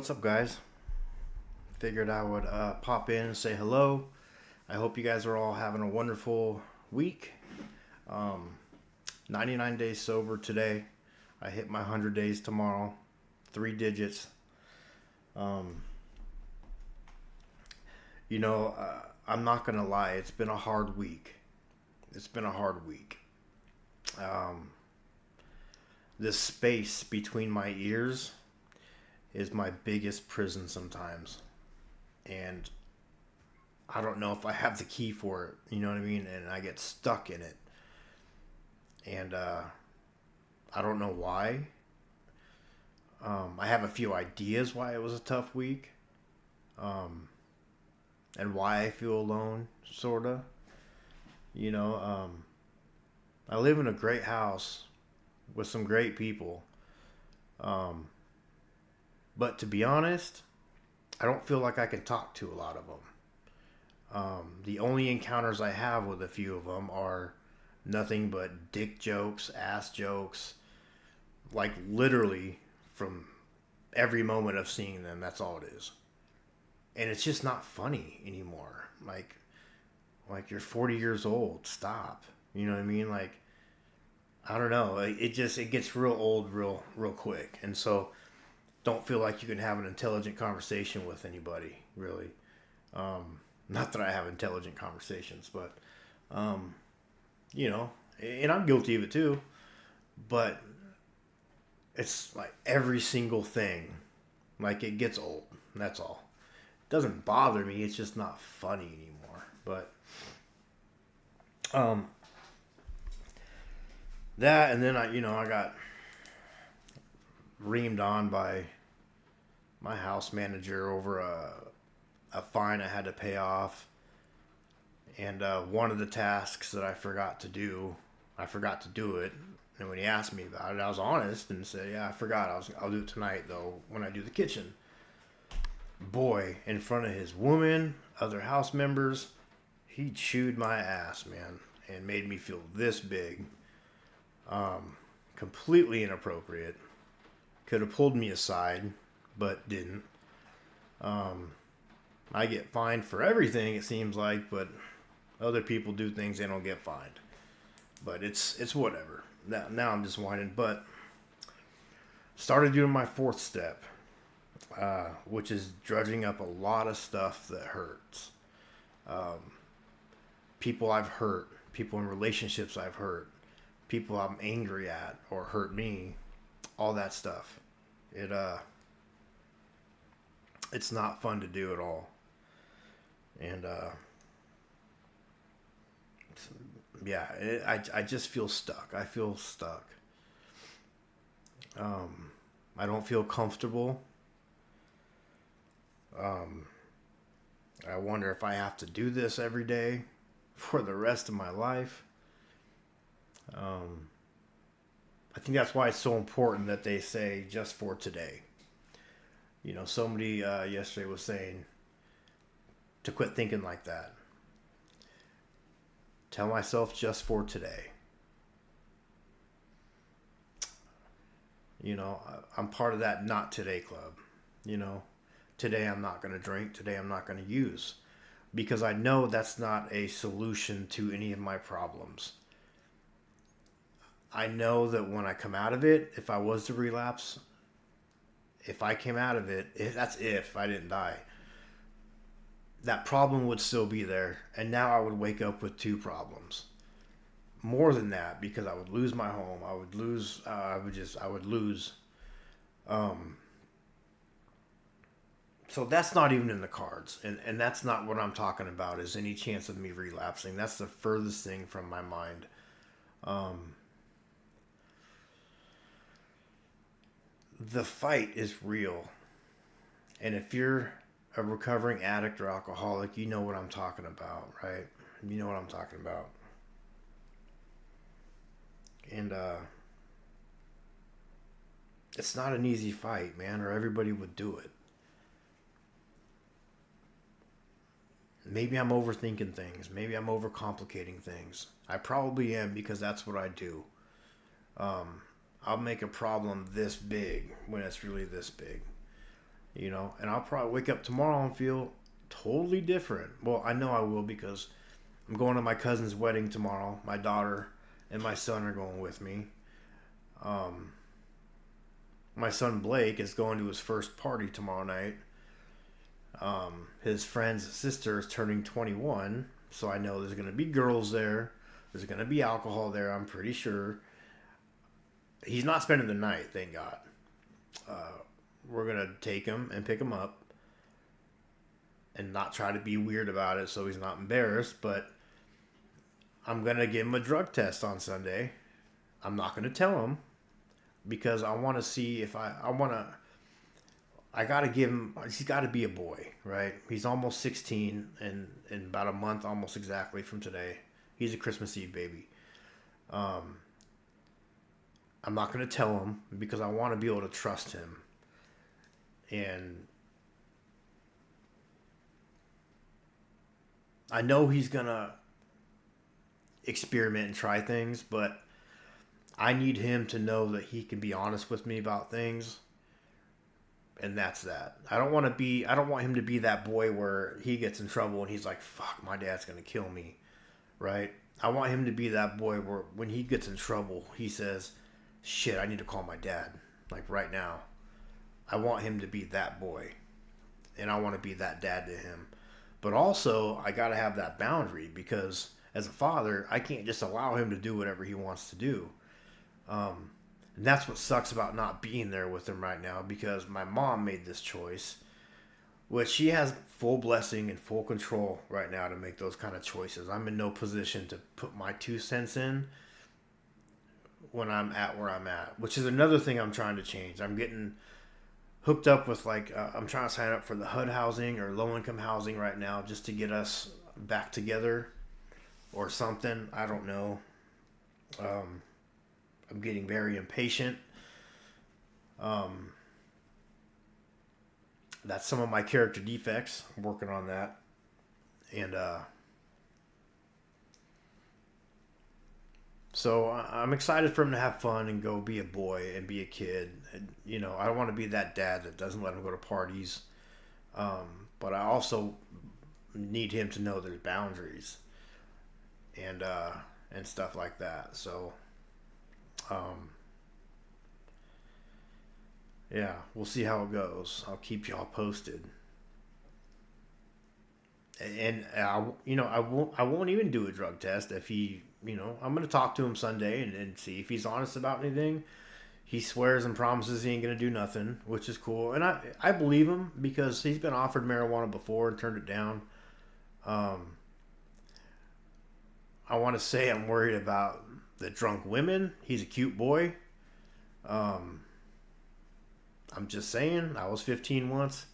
what's up, guys? Figured I would pop in and say hello. I hope you guys are all having a wonderful week. Um, 99 days sober today. I hit my 100 days tomorrow. 3 digits. Um, I'm not going to lie. It's been a hard week. It's been a hard week. Um, this space between my ears is my biggest prison sometimes. And I don't know if I have the key for it. You know what I mean? And I get stuck in it. And I don't know why. I have a few ideas why it was a tough week. Um, and why I feel alone, sort of. You know, I live in a great house with some great people. Um, but to be honest, I don't feel like I can talk to a lot of them. The only encounters I have with a few of them are nothing but dick jokes, ass jokes, like literally from every moment of seeing them. That's all it is, and it's just not funny anymore. Like you're 40 years old. Stop. You know what I mean? Like I don't know. It gets real old real quick, and so don't feel like you can have an intelligent conversation with anybody really. Not that I have intelligent conversations, but um, you know, and I'm guilty of it too. But it's like every single thing, like it gets old. That's all. It doesn't bother me. It's just not funny anymore. But um, that and then I got reamed on by my house manager over a fine I had to pay off. And one of the tasks that I forgot to do it. And when he asked me about it, I was honest and said, "Yeah, I forgot. I'll do it tonight, though, when I do the kitchen." Boy, in front of his woman, other house members, he chewed my ass, man, and made me feel this big. Completely inappropriate. Could have pulled me aside, but didn't. Um, I get fined for everything, it seems like, but other people do things they don't get fined. But it's whatever. Now I'm just whining. But started doing my fourth step, which is drudging up a lot of stuff that hurts. Um, People I've hurt, people in relationships I've hurt, people I'm angry at or hurt me, all that stuff. It it's not fun to do at all. And yeah, I just feel stuck. I feel stuck. I don't feel comfortable. Um, I wonder if I have to do this every day for the rest of my life. Um, I think that's why it's so important that they say just for today. Somebody yesterday was saying to quit thinking like that. Tell myself just for today. I'm part of that not today club. You know, Today I'm not going to drink. Today I'm not going to use. Because I know that's not a solution to any of my problems. I know that when I come out of it, if I was to relapse, if I came out of it, if I didn't die, that problem would still be there. And now I would wake up with two problems. More than that, because I would lose my home. I would lose, I would lose. Um, so that's not even in the cards. And that's not what I'm talking about is any chance of me relapsing. That's the furthest thing from my mind. Um, the fight is real. And if you're a recovering addict or alcoholic, you know what I'm talking about, right? You know what I'm talking about. And it's not an easy fight, man, or everybody would do it. Maybe I'm overthinking things. Maybe I'm overcomplicating things. I probably am because that's what I do. Um, I'll make a problem this big when it's really this big. you know, and I'll probably wake up tomorrow and feel totally different. Well, I know I will because I'm going to my cousin's wedding tomorrow. My daughter and my son are going with me. Um, my son Blake is going to his first party tomorrow night. His friend's sister is turning 21, so I know there's going to be girls there. There's going to be alcohol there, I'm pretty sure. He's not spending the night, thank God. Uh, we're going to take him and pick him up and not try to be weird about it so he's not embarrassed, but I'm going to give him a drug test on Sunday. I'm not going to tell him because I want to see if I want to. I got to give him. He's got to be a boy, right? He's almost 16, and in about a month, almost exactly from today, he's a Christmas Eve baby. Um, I'm not going to tell him because I want to be able to trust him, and I know he's gonna experiment and try things, but I need him to know that he can be honest with me about things, and that's that. I don't want him to be that boy where he gets in trouble and he's like, "Fuck, my dad's gonna kill me," right? I want him to be that boy where when he gets in trouble, he says, "Shit, I need to call my dad," like right now. I want him to be that boy, and I want to be that dad to him. But also, I got to have that boundary because as a father, I can't just allow him to do whatever he wants to do. And that's what sucks about not being there with him right now because my mom made this choice, which she has full blessing and full control right now to make those kind of choices. I'm in no position to put my 2 cents in when I'm at where I'm at, which is another thing I'm trying to change. I'm getting hooked up with I'm trying to sign up for the HUD housing or low income housing right now just to get us back together or something. I don't know. I'm getting very impatient. That's some of my character defects. I'm working on that. And so I'm excited for him to have fun and go be a boy and be a kid. And, you know, I don't want to be that dad that doesn't let him go to parties. But I also need him to know there's boundaries and stuff like that. So, um, yeah, we'll see how it goes. I'll keep y'all posted. And I won't even do a drug test if he, I'm gonna talk to him Sunday and see if he's honest about anything. He swears and promises he ain't gonna do nothing, which is cool, and I believe him because he's been offered marijuana before and turned it down. Um, I want to say I'm worried about the drunk women. He's a cute boy. Um, I'm just saying. I was 15 once,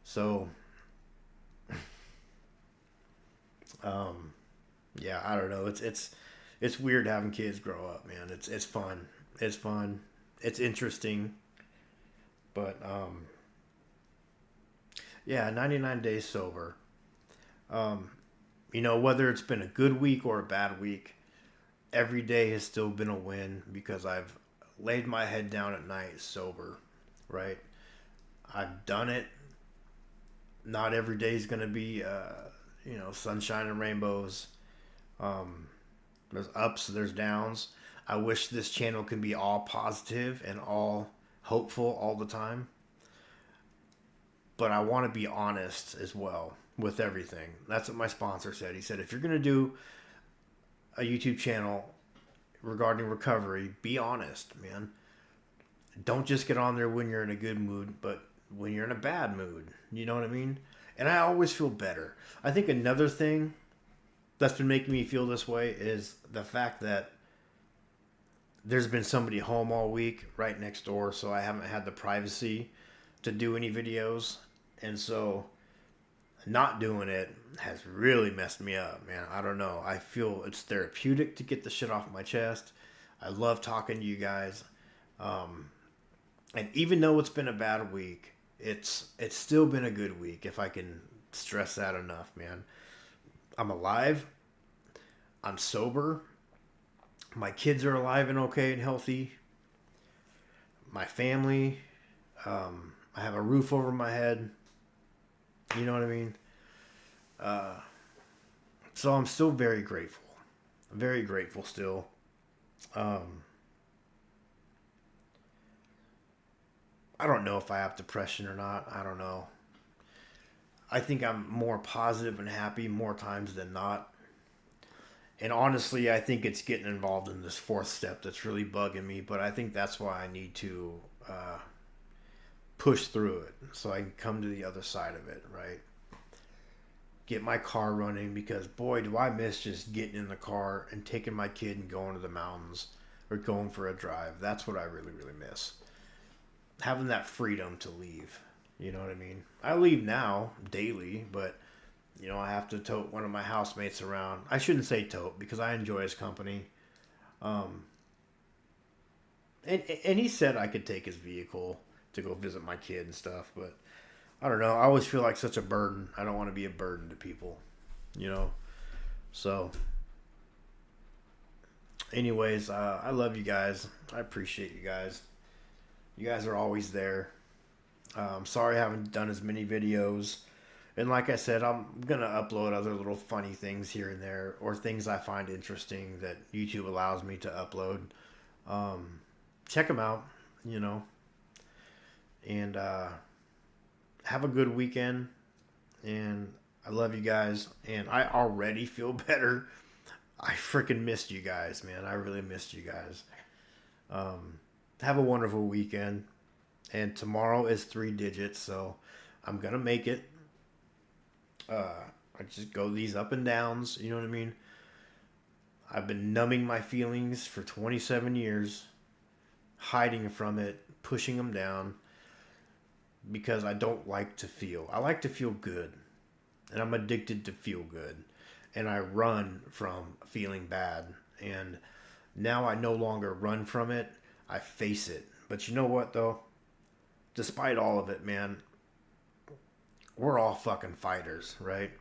so um, yeah, I don't know. It's weird having kids grow up, man. It's fun. It's fun. It's interesting, but yeah, 99 days sober. Um, whether it's been a good week or a bad week, every day has still been a win because I've laid my head down at night sober, right? I've done it. Not every day is going to be, sunshine and rainbows. Um, there's ups, there's downs. I wish this channel can be all positive and all hopeful all the time. But I want to be honest as well with everything. That's what my sponsor said. He said, if you're going to do a YouTube channel regarding recovery, be honest, man. Don't just get on there when you're in a good mood, but when you're in a bad mood. You know what I mean? And I always feel better. I think another thing that's been making me feel this way is the fact that there's been somebody home all week right next door, so I haven't had the privacy to do any videos. And so not doing it has really messed me up, man. I don't know. I feel it's therapeutic to get the shit off my chest. I love talking to you guys. And even though it's been a bad week, it's still been a good week, if I can stress that enough, man. I'm alive. I'm sober. My kids are alive and okay and healthy. My family, I I have a roof over my head. You know what I mean? Uh, so I'm still very grateful. Very grateful still. Um, I don't know if I have depression or not. I don't know. I think I'm more positive and happy more times than not. And honestly, I think it's getting involved in this fourth step that's really bugging me. But I think that's why I need to uh, push through it so I can come to the other side of it, right? Get my car running because boy, do I miss just getting in the car and taking my kid and going to the mountains or going for a drive. That's what I really, really miss. Having that freedom to leave. You know what I mean? I leave now daily, but I have to tote one of my housemates around. I shouldn't say tote because I enjoy his company. Um, and he said I could take his vehicle to go visit my kid and stuff, but I don't know. I always feel like such a burden. I don't want to be a burden to people, you know. So, anyways, I love you guys. I appreciate you guys. You guys are always there. I'm sorry I haven't done as many videos. And like I said, I'm going to upload other little funny things here and there or things I find interesting that YouTube allows me to upload. Check them out, you know. And have a good weekend. And I love you guys. And I already feel better. I freaking missed you guys, man. I really missed you guys. Have a wonderful weekend. And tomorrow is 3 digits, so I'm going to make it. I just go these up and downs, you know what I mean? I've been numbing my feelings for 27 years, hiding from it, pushing them down, because I don't like to feel. I like to feel good, and I'm addicted to feel good, and I run from feeling bad, and now I no longer run from it, I face it. But you know what, though? Despite all of it, man, we're all fucking fighters, right?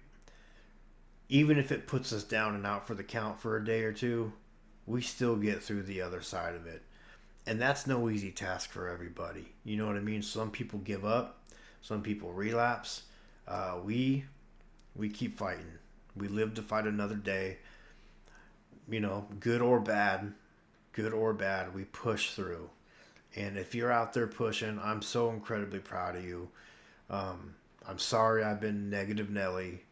Even if it puts us down and out for the count for a day or two, we still get through the other side of it. And that's no easy task for everybody. You know what I mean? Some people give up. Some people relapse. We keep fighting. We live to fight another day. You know, good or bad, we push through. And if you're out there pushing, I'm so incredibly proud of you. I'm sorry I've been negative Nelly.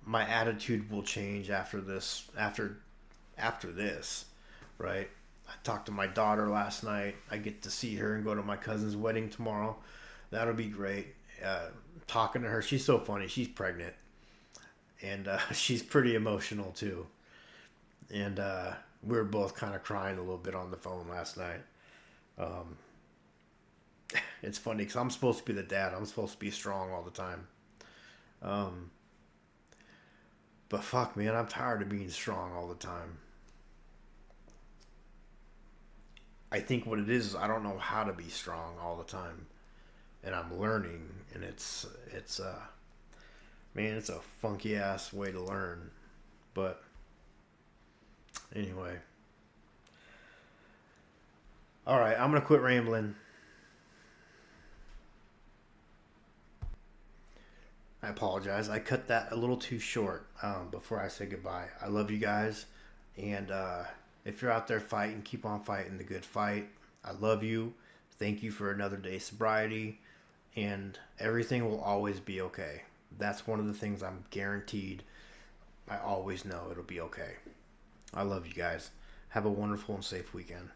My attitude will change after this. After this, right? I talked to my daughter last night. I get to see her and go to my cousin's wedding tomorrow. That'll be great. Talking to her, she's so funny. She's pregnant, and she's pretty emotional too. And we were both kind of crying a little bit on the phone last night. It's funny because I'm supposed to be the dad. I'm supposed to be strong all the time. But fuck, man, I'm tired of being strong all the time. I think what it is I don't know how to be strong all the time. And I'm learning, and it's man, it's a funky ass way to learn. But anyway. All right, I'm going to quit rambling. I apologize. I cut that a little too short before I say goodbye. I love you guys. And if you're out there fighting, keep on fighting the good fight. I love you. Thank you for another day of sobriety. And everything will always be okay. That's one of the things I'm guaranteed. I always know it'll be okay. I love you guys. Have a wonderful and safe weekend.